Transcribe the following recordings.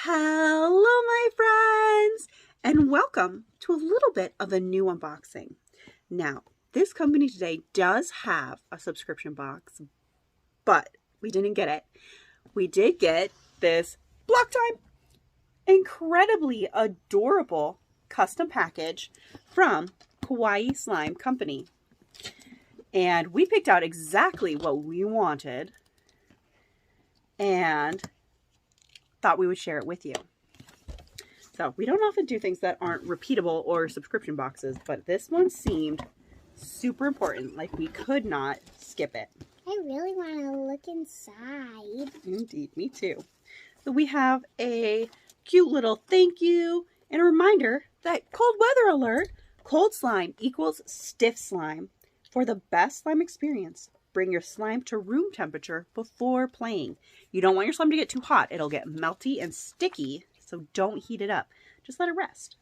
Hello, my friends, and welcome to a little bit of a new unboxing. Now, this company today does have a subscription box, but we didn't get it. We did get this Block Time incredibly adorable custom package from Kawaii Slime Company. And we picked out exactly what we wanted and thought we would share it with you. So we don't often do things that aren't repeatable or subscription boxes, but this one seemed super important. Like we could not skip it. I really want to look inside. Indeed, me too. So we have a cute little thank you and a reminder that cold weather alert, cold slime equals stiff slime. For the best slime experience, bring your slime to room temperature before playing. You don't want your slime to get too hot. It'll get melty and sticky, so don't heat it up. Just let it rest.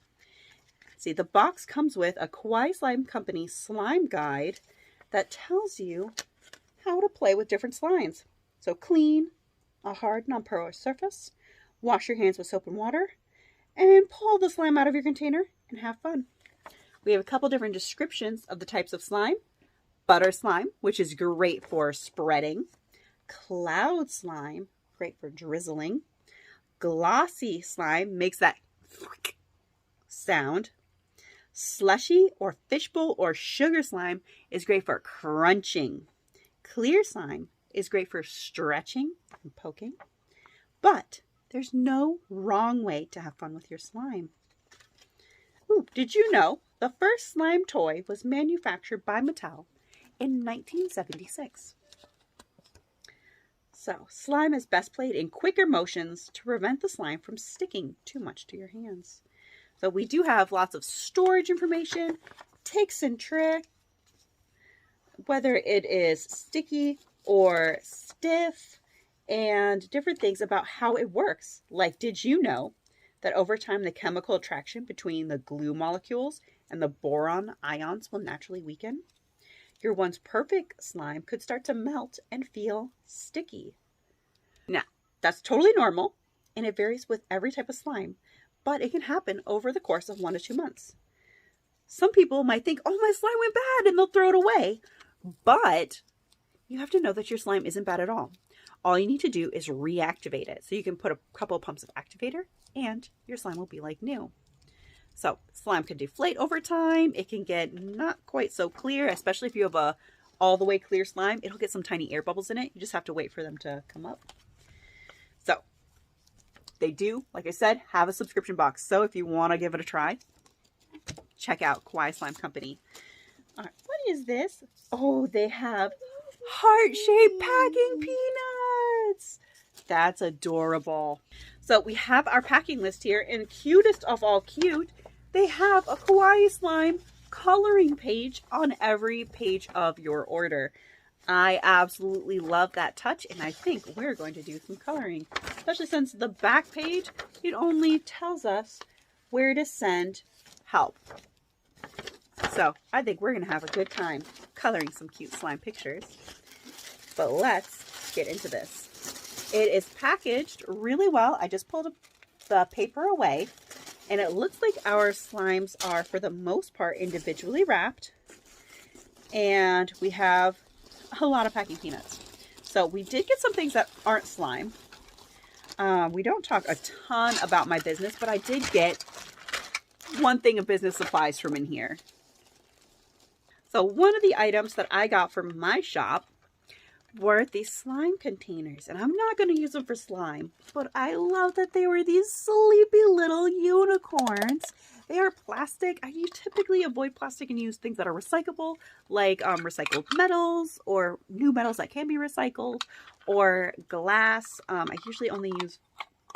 See, the box comes with a Kawaii Slime Company slime guide that tells you how to play with different slimes. So clean a hard, non-porous surface, wash your hands with soap and water, and pull the slime out of your container and have fun. We have a couple different descriptions of the types of slime. Butter slime, which is great for spreading. Cloud slime, great for drizzling. Glossy slime makes that sound. Slushy or fishbowl or sugar slime is great for crunching. Clear slime is great for stretching and poking. But there's no wrong way to have fun with your slime. Ooh, did you know the first slime toy was manufactured by Mattel in 1976. So, slime is best played in quicker motions to prevent the slime from sticking too much to your hands. So we do have lots of storage information, tips and tricks, whether it is sticky or stiff, and different things about how it works. Like, did you know that over time the chemical attraction between the glue molecules and the boron ions will naturally weaken? Your once perfect slime could start to melt and feel sticky. Now, that's totally normal, and it varies with every type of slime, but it can happen over the course of 1 to 2 months. Some people might think, oh, my slime went bad, and they'll throw it away. But you have to know that your slime isn't bad at all. All you need to do is reactivate it. So you can put a couple of pumps of activator, and your slime will be like new. So slime can deflate over time. It can get not quite so clear, especially if you have a all the way clear slime. It'll get some tiny air bubbles in it. You just have to wait for them to come up. So they do, like I said, have a subscription box. So if you want to give it a try, check out Kawaii Slime Company. All right, what is this? Oh, they have heart-shaped packing peanuts. That's adorable. So we have our packing list here, and cutest of all cute, they have a Kawaii Slime coloring page on every page of your order. I absolutely love that touch, and I think we're going to do some coloring, especially since the back page, it only tells us where to send help. So I think we're going to have a good time coloring some cute slime pictures. But let's get into this. It is packaged really well. I just pulled the paper away, and it looks like our slimes are, for the most part, individually wrapped. And we have a lot of packing peanuts. So we did get some things that aren't slime. We don't talk a ton about my business, but I did get one thing of business supplies from in here. So one of the items that I got from my shop were these slime containers, and I'm not going to use them for slime, but I love that they were these sleepy little unicorns. They are plastic. I typically avoid plastic and use things that are recyclable, like recycled metals or new metals that can be recycled, or glass. I usually only use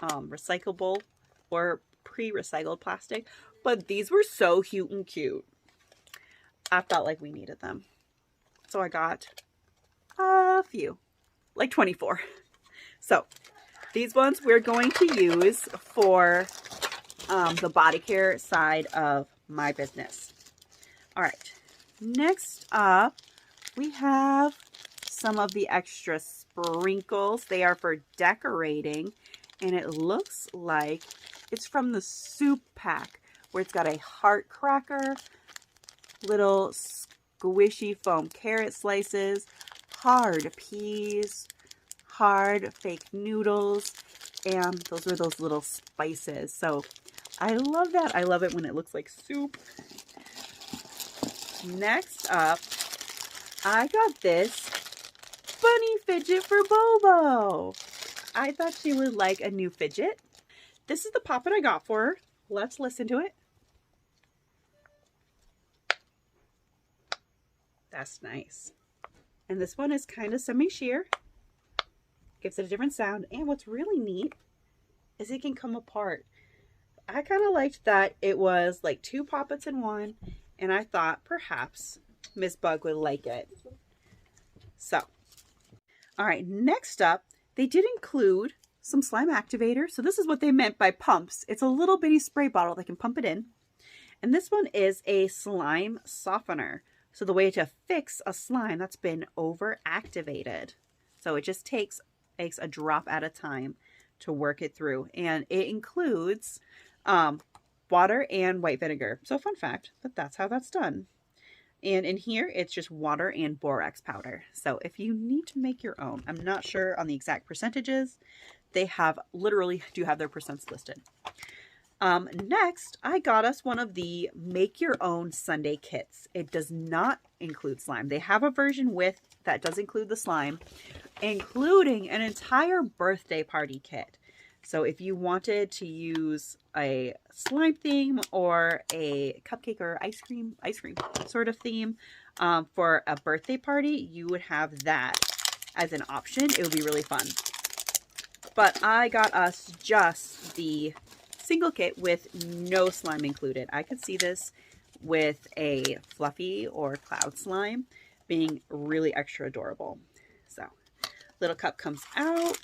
recyclable or pre-recycled plastic, but these were so cute and cute. I felt like we needed them. So I got a few, like 24. So these ones we're going to use for the body care side of my business. All right, next up we have some of the extra sprinkles. They are for decorating, And it looks like it's from the soup pack, where it's got a heart cracker, little squishy foam carrot slices, hard peas, hard fake noodles, and those are those little spices. So I love that. I love it when it looks like soup. Next up, I got this bunny fidget for Bobo. I thought she would like a new fidget. This is the poppet I got for her. Let's listen to it. That's nice. And this one is kind of semi-sheer. Gives it a different sound. And what's really neat is it can come apart. I kind of liked that it was like 2 poppets in one. And I thought perhaps Miss Bug would like it. So, all right, next up, they did include some slime activator. So this is what they meant by pumps. It's a little bitty spray bottle that can pump it in. And this one is a slime softener. So the way to fix a slime that's been overactivated. So it just takes a drop at a time to work it through. And it includes water and white vinegar. So fun fact, but that's how that's done. And in here, it's just water and borax powder. So if you need to make your own, I'm not sure on the exact percentages. They literally do have their percents listed. Next, I got us one of the make your own Sunday kits. It does not include slime. They have a version that does include the slime, including an entire birthday party kit. So if you wanted to use a slime theme or a cupcake or ice cream sort of theme for a birthday party, you would have that as an option. It would be really fun. But I got us just the single kit with no slime included. I could see this with a fluffy or cloud slime being really extra adorable. So, little cup comes out.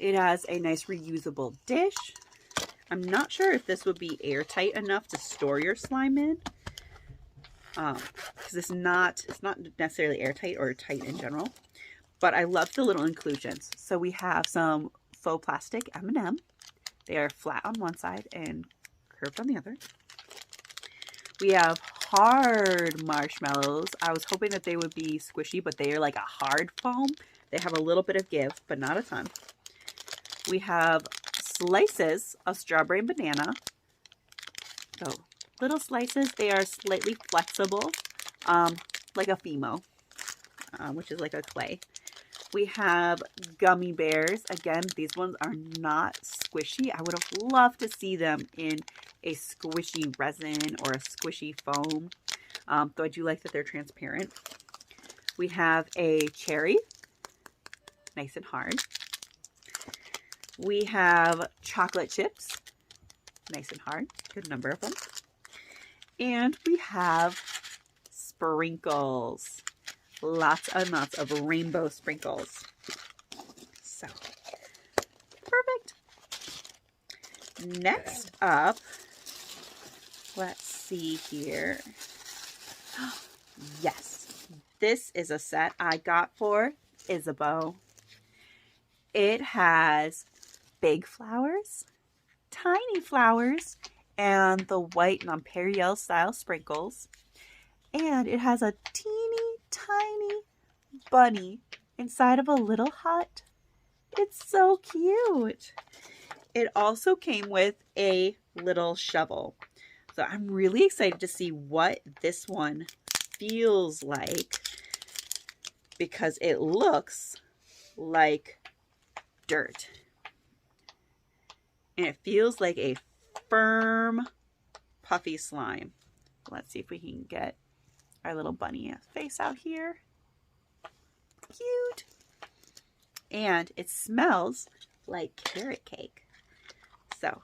It has a nice reusable dish. I'm not sure if this would be airtight enough to store your slime in. Because it's not necessarily airtight or tight in general. But I love the little inclusions. So we have some faux plastic M&M. They are flat on one side and curved on the other. We have hard marshmallows. I was hoping that they would be squishy, but they are like a hard foam. They have a little bit of give, but not a ton. We have slices of strawberry and banana. So little slices. They are slightly flexible, like a Fimo, which is like a clay. We have gummy bears. Again, these ones are not squishy. I would have loved to see them in a squishy resin or a squishy foam, though I do like that they're transparent. We have a cherry, nice and hard. We have chocolate chips, nice and hard, good number of them. And we have sprinkles. Lots and lots of rainbow sprinkles. So, perfect. Next up, let's see here. Yes, this is a set I got for Isabeau. It has big flowers, tiny flowers, and the white Nonpareil style sprinkles. And it has a teeny tiny bunny inside of a little hut. It's so cute. It also came with a little shovel. So I'm really excited to see what this one feels like, because it looks like dirt. And it feels like a firm, puffy slime. Let's see if we can get our little bunny face out here. Cute. And it smells like carrot cake. So,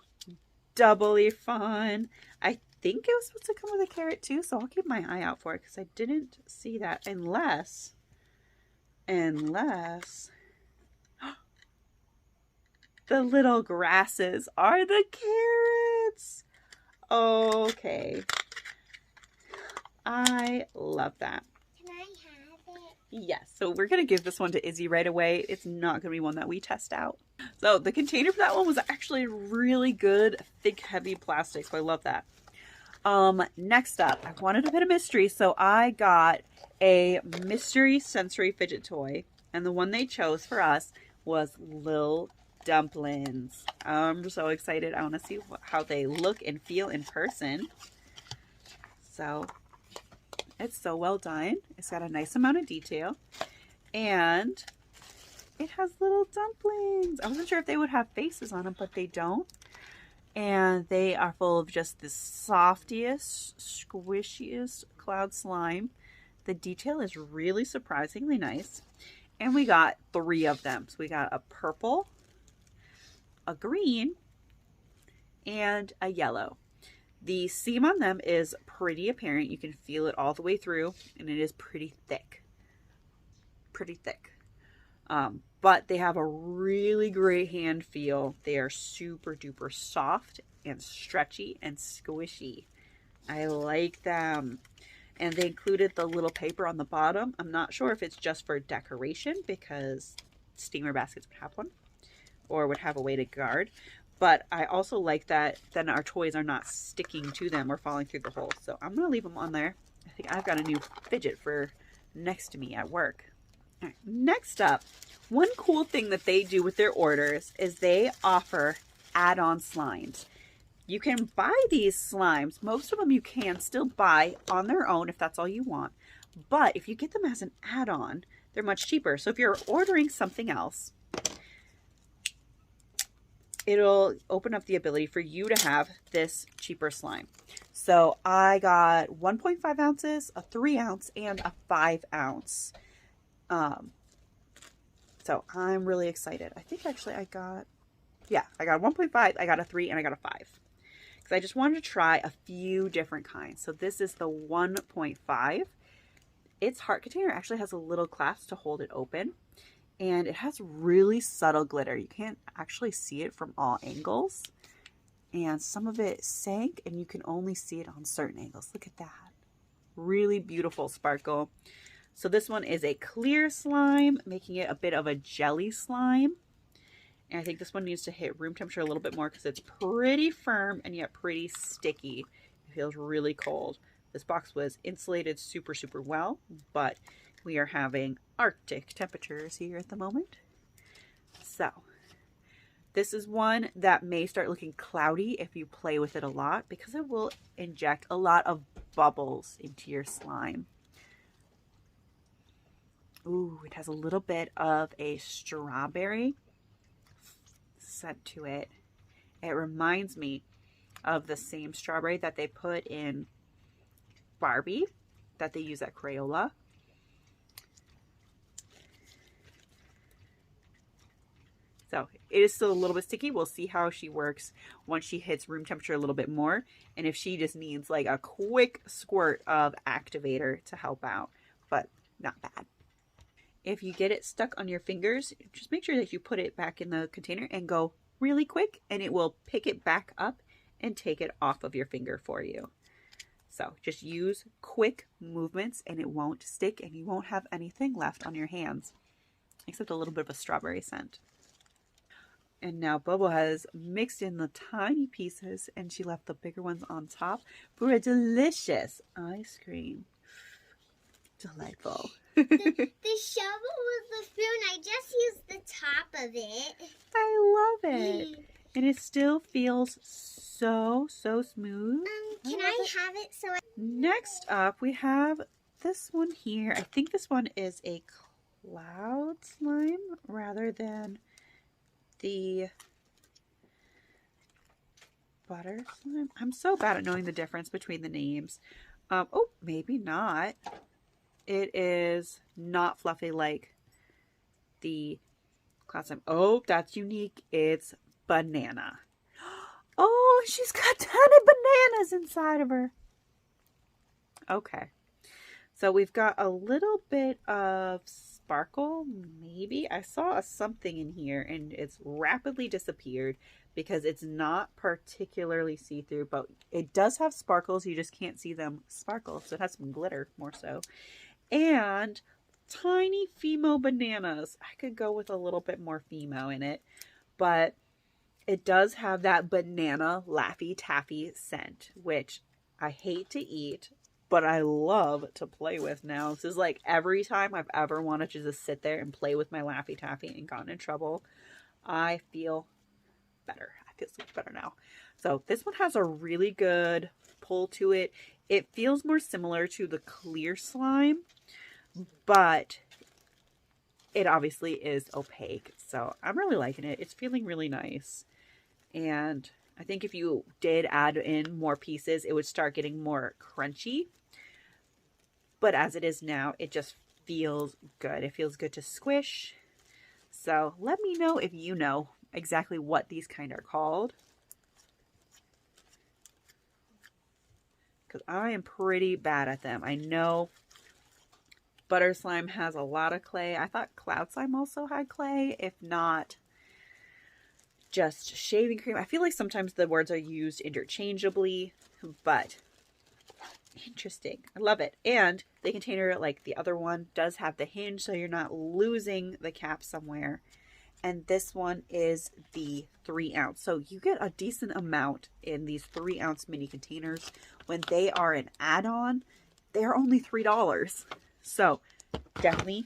doubly fun. I think it was supposed to come with a carrot too, so I'll keep my eye out for it because I didn't see that unless the little grasses are the carrots. Okay. I love that. Can I have it? Yes, so we're going to give this one to Izzy right away. It's not going to be one that we test out. So the container for that one was actually really good, thick, heavy plastic. So I love that. Next up, I wanted a bit of mystery, so I got a mystery sensory fidget toy. And the one they chose for us was Lil Dumplings. I'm so excited. I want to see how they look and feel in person. So it's so well done. It's got a nice amount of detail. And it has little dumplings. I wasn't sure if they would have faces on them, but they don't. And they are full of just the softiest, squishiest cloud slime. The detail is really surprisingly nice. And we got 3 of them. So we got a purple, a green, and a yellow. The seam on them is pretty apparent. You can feel it all the way through, and it is pretty thick. Pretty thick. But they have a really great hand feel. They are super duper soft and stretchy and squishy. I like them. And they included the little paper on the bottom. I'm not sure if it's just for decoration because steamer baskets would have one or would have a way to guard. But I also like that then our toys are not sticking to them or falling through the hole. So I'm going to leave them on there. I think I've got a new fidget for next to me at work. All right, next up, one cool thing that they do with their orders is they offer add-on slimes. You can buy these slimes. Most of them you can still buy on their own if that's all you want. But if you get them as an add-on, they're much cheaper. So if you're ordering something else, it'll open up the ability for you to have this cheaper slime. So I got 1.5 ounces, a 3 ounce, and a 5 ounce. So I'm really excited. I think actually I got 1.5, I got a 3, and I got a 5. Because I just wanted to try a few different kinds. So this is the 1.5. Its heart container actually has a little clasp to hold it open. And it has really subtle glitter. You can't actually see it from all angles. And some of it sank and you can only see it on certain angles. Look at that. Really beautiful sparkle. So this one is a clear slime, making it a bit of a jelly slime. And I think this one needs to hit room temperature a little bit more because it's pretty firm and yet pretty sticky. It feels really cold. This box was insulated super, super well, but we are having Arctic temperatures here at the moment. So this is one that may start looking cloudy if you play with it a lot because it will inject a lot of bubbles into your slime. Ooh, it has a little bit of a strawberry scent to it. It reminds me of the same strawberry that they put in Barbie that they use at Crayola. So it is still a little bit sticky. We'll see how she works once she hits room temperature a little bit more. And if she just needs like a quick squirt of activator to help out, but not bad. If you get it stuck on your fingers, just make sure that you put it back in the container and go really quick and it will pick it back up and take it off of your finger for you. So just use quick movements and it won't stick and you won't have anything left on your hands except a little bit of a strawberry scent. And now Bobo has mixed in the tiny pieces and she left the bigger ones on top for a delicious ice cream. Delightful. The shovel with the spoon, I just used the top of it. I love it. And it still feels so smooth. Can I have it so I... Next up, we have this one here. I think this one is a cloud slime rather than the butter slime. I'm so bad at knowing the difference between the names. Oh, maybe not. It is not fluffy like the cloud slime. Oh, that's unique. It's banana. Oh, she's got tiny bananas inside of her. Okay. So we've got a little bit of sparkle, maybe. I saw something in here and it's rapidly disappeared because it's not particularly see-through, but it does have sparkles. You just can't see them sparkle. So it has some glitter more so. And tiny Fimo bananas. I could go with a little bit more Fimo in it, but it does have that banana Laffy Taffy scent, which I hate to eat, but I love to play with now. This is like every time I've ever wanted to just sit there and play with my Laffy Taffy and gotten in trouble, I feel better. I feel so much better now. So this one has a really good pull to it. It feels more similar to the clear slime, but it obviously is opaque. So I'm really liking it. It's feeling really nice. And I think if you did add in more pieces, it would start getting more crunchy. But as it is now, it just feels good. It feels good to squish. So let me know if you know exactly what these kind are called, because I am pretty bad at them. I know butter slime has a lot of clay. I thought cloud slime also had clay, if not just shaving cream. I feel like sometimes the words are used interchangeably, but interesting. I love it. And the container, like the other one, does have the hinge, so you're not losing the cap somewhere. And this one is the 3 ounce. So you get a decent amount in these 3 ounce mini containers. When they are an add-on, they're only $3. So definitely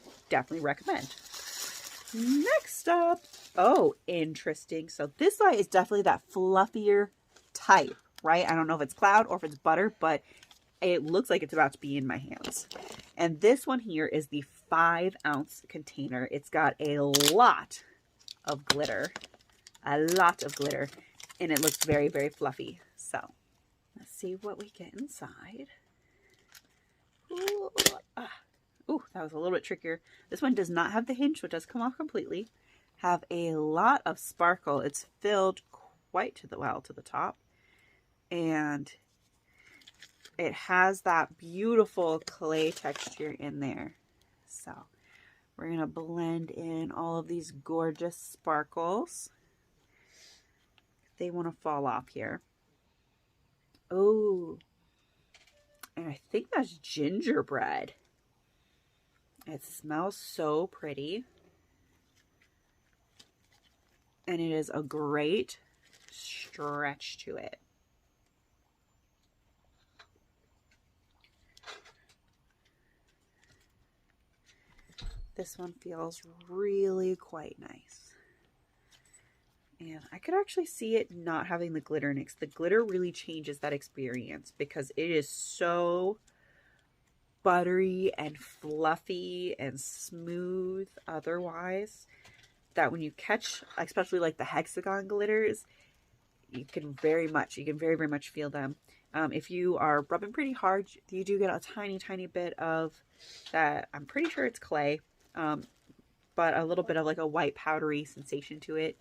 recommend. Next up, oh, interesting. So this side is definitely that fluffier type, right? I don't know if it's cloud or if it's butter, but it looks like it's about to be in my hands. And this one here is the 5 ounce container. It's got a lot of glitter, and it looks very, very fluffy. So let's see what we get inside. Ooh, that was a little bit trickier. This one does not have the hinge, so it does come off completely. Have a lot of sparkle. It's filled quite to the top, and it has that beautiful clay texture in there. So we're going to blend in all of these gorgeous sparkles. They want to fall off here. Oh, and I think that's gingerbread. It smells so pretty. And it is a great stretch to it. This one feels really quite nice. And I could actually see it not having the glitter in it. The glitter really changes that experience because it is so buttery and fluffy and smooth otherwise that when you catch, especially like the hexagon glitters, you can very, very much feel them. If you are rubbing pretty hard, you do get a tiny bit of that. I'm pretty sure it's clay, but a little bit of like a white powdery sensation to it.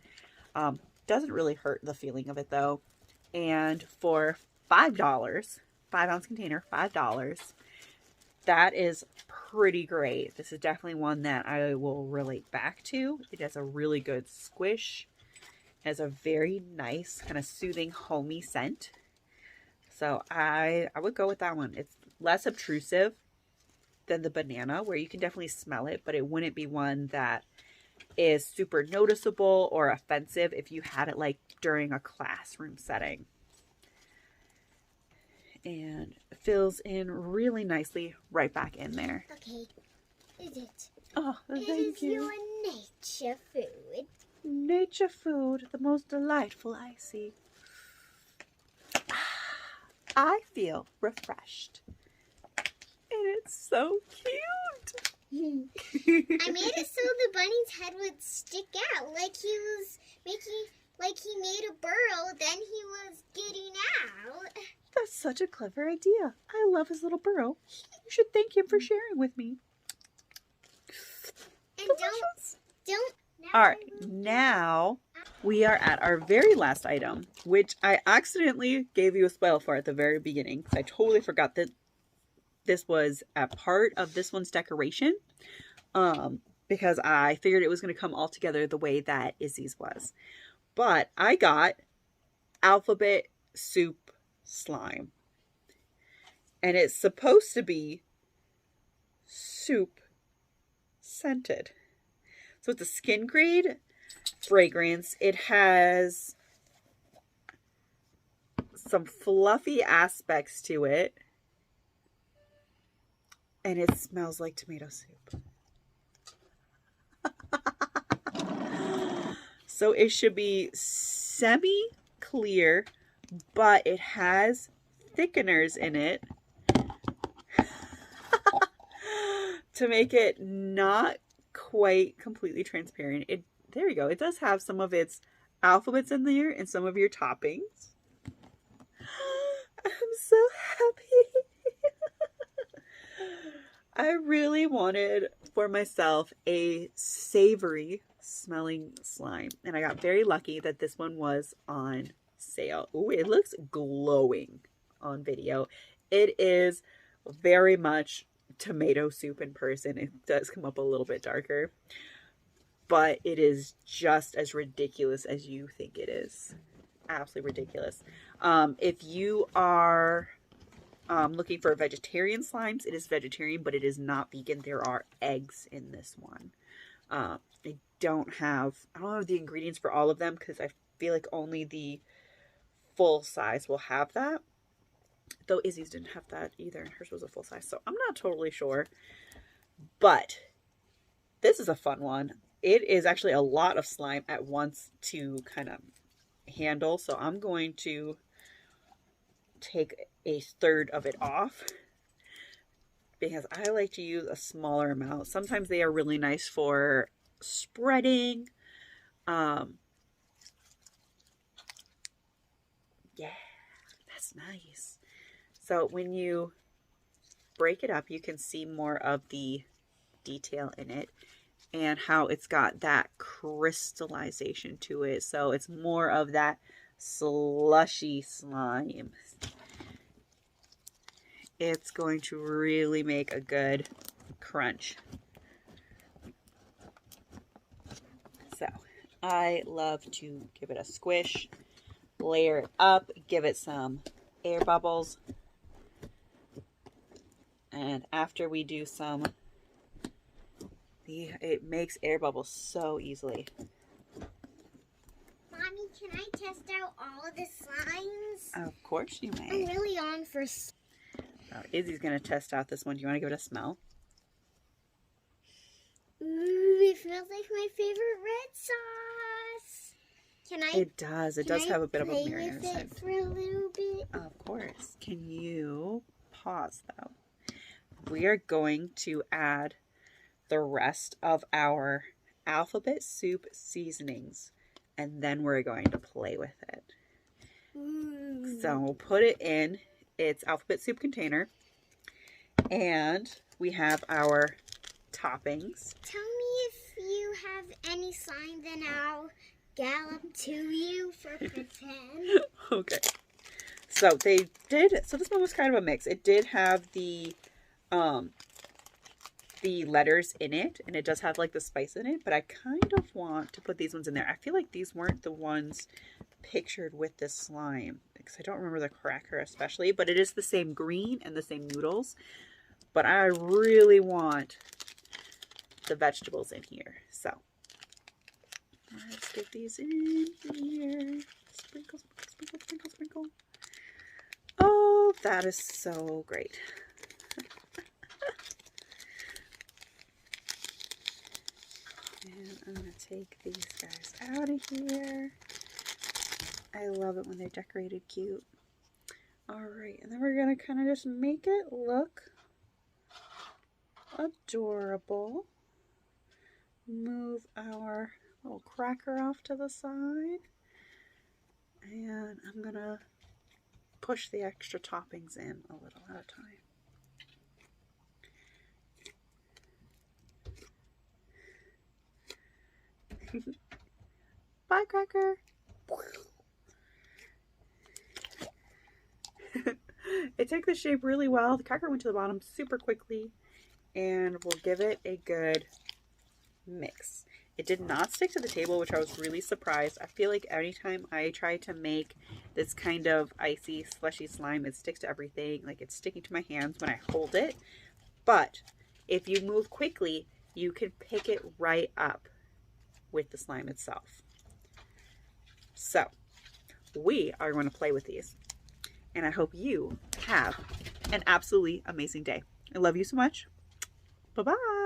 Doesn't really hurt the feeling of it though. And for $5, 5 ounce container, $5, that is pretty great. This is definitely one that I will relate back to. It has a really good squish. It has a very nice kind of soothing homey scent. So I would go with that one. It's less obtrusive than the banana, where you can definitely smell it, but it wouldn't be one that is super noticeable or offensive if you had it like during a classroom setting. And it fills in really nicely right back in there. Okay, is it? Oh, thank you. It is your nature food. Nature food, the most delightful I see. I feel refreshed. And it's so cute. I made it so the bunny's head would stick out, like he was making, like he made a burrow, then he was getting out. That's such a clever idea. I love his little burrow. You should thank him for sharing with me. And don't. All right, now we are at our very last item, which I accidentally gave you a spoil for at the very beginning. I totally forgot that this was a part of this one's decoration, because I figured it was going to come all together the way that Izzy's was. But I got alphabet soup slime, and it's supposed to be soup scented. So it's a skin grade fragrance. It has some fluffy aspects to it. And it smells like tomato soup. So it should be semi-clear, but it has thickeners in it to make it not quite completely transparent. There you go. It does have some of its alphabets in there and some of your toppings. I'm so happy. I really wanted for myself a savory smelling slime, and I got very lucky that this one was on sale. Ooh, it looks glowing on video. It is very much tomato soup in person. It does come up a little bit darker, but it is just as ridiculous as you think it is. Absolutely ridiculous. If you are looking for vegetarian slimes, it is vegetarian, but it is not vegan. There are eggs in this one. I don't know the ingredients for all of them because I feel like only the full size will have that. Though Izzy's didn't have that either. Hers was a full size, so I'm not totally sure. But this is a fun one. It is actually a lot of slime at once to kind of handle. So I'm going to take a third of it off because I like to use a smaller amount. Sometimes they are really nice for spreading. Yeah, that's nice. So when you break it up, you can see more of the detail in it and how it's got that crystallization to it. So it's more of that slushy slime. It's going to really make a good crunch. So I love to give it a squish, layer it up, give it some air bubbles. And after we do some, it makes air bubbles so easily. Mommy, can I test out all of the slimes? Of course you may. I'm really on for... Izzy's going to test out this one. Do you want to give it a smell? Ooh, it smells like my favorite red sauce. Can I? It does. It does have a bit of a marinade marinade for a little bit? Of course. Can you pause though? We are going to add the rest of our alphabet soup seasonings, and then we're going to play with it. Ooh. So we'll put it in its alphabet soup container, and we have our toppings. Tell me if you have any slime, then I'll gallop to you for pretend. Okay. So this one was kind of a mix. It did have the letters in it, and it does have like the spice in it, but I kind of want to put these ones in there. I feel like these weren't the ones pictured with this slime because I don't remember the cracker especially, but it is the same green and the same noodles. But I really want the vegetables in here. So let's get these in here. Sprinkle, sprinkle, sprinkle, sprinkle, sprinkle. Oh, that is so great. And I'm going to take these guys out of here. I love it when they're decorated cute. Alright, and then we're going to kind of just make it look adorable. Move our little cracker off to the side. And I'm going to push the extra toppings in a little at a time. Bye, cracker. It took the shape really well. The cracker went to the bottom super quickly, and we'll give it a good mix. It did not stick to the table, which I was really surprised. I feel like anytime I try to make this kind of icy, slushy slime, it sticks to everything. Like it's sticking to my hands when I hold it. But if you move quickly, you can pick it right up with the slime itself. So we are going to play with these, and I hope you have an absolutely amazing day. I love you so much. Bye-bye.